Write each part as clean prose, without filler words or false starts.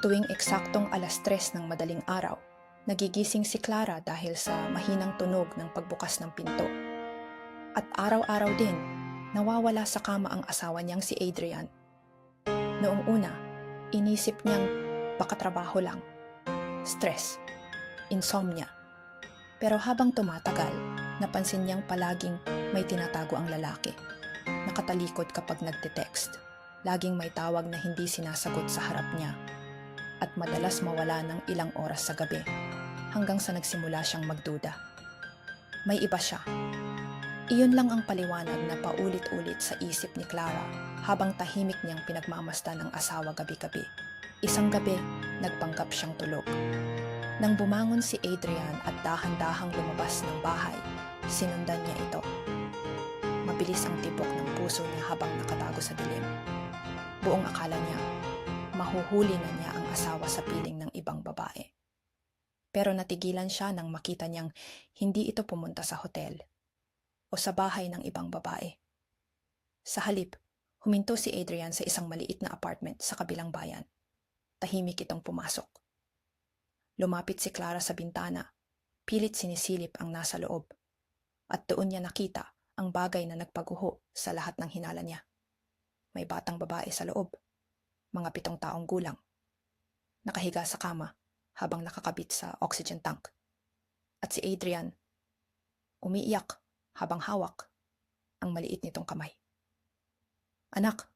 Tuwing eksaktong 3:00 ng madaling araw, nagigising si Clara dahil sa mahinang tunog ng pagbukas ng pinto. At araw-araw din, nawawala sa kama ang asawa niyang si Adrian. Noong una, inisip niyang baka trabaho lang, stress, insomnia. Pero habang tumatagal, napansin niyang palaging may tinatago ang lalaki. Nakatalikod kapag nagte-text. Laging may tawag na hindi sinasagot sa harap niya. At madalas mawala ng ilang oras sa gabi hanggang sa nagsimula siyang magduda. May iba siya. Iyon lang ang paliwanag na paulit-ulit sa isip ni Clara habang tahimik niyang pinagmamasdan ang asawa gabi-gabi. Isang gabi, nagpanggap siyang tulog. Nang bumangon si Adrian at dahan-dahang lumabas ng bahay, sinundan niya ito. Mabilis ang tibok ng puso niya habang nakatago sa dilim. Buong akala niya, mahuhuli na niya ang asawa sa piling ng ibang babae. Pero natigilan siya nang makita niyang hindi ito pumunta sa hotel o sa bahay ng ibang babae. Sa halip, huminto si Adrian sa isang maliit na apartment sa kabilang bayan. Tahimik itong pumasok. Lumapit si Clara sa bintana, pilit sinisilip ang nasa loob, at doon niya nakita ang bagay na nagpaguho sa lahat ng hinala niya. May batang babae sa loob, mga 7 taong gulang, nakahiga sa kama habang nakakabit sa oxygen tank. At si Adrian, umiiyak habang hawak ang maliit nitong kamay. "Anak,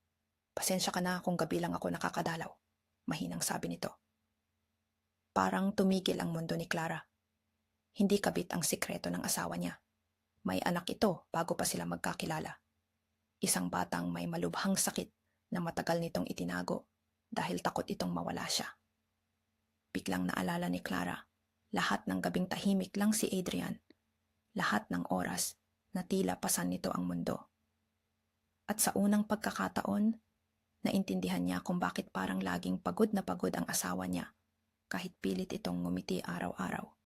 pasensya ka na kung gabi lang ako nakakadalaw," mahinang sabi nito. Parang tumigil ang mundo ni Clara. Hindi kabit ang sikreto ng asawa niya. May anak ito bago pa sila magkakilala. Isang batang may malubhang sakit na matagal nitong itinago dahil takot itong mawala siya. Biglang naalala ni Clara, lahat ng gabing tahimik lang si Adrian, lahat ng oras na tila pasan nito ang mundo. At sa unang pagkakataon, naintindihan niya kung bakit parang laging pagod na pagod ang asawa niya kahit pilit itong ngumiti araw-araw.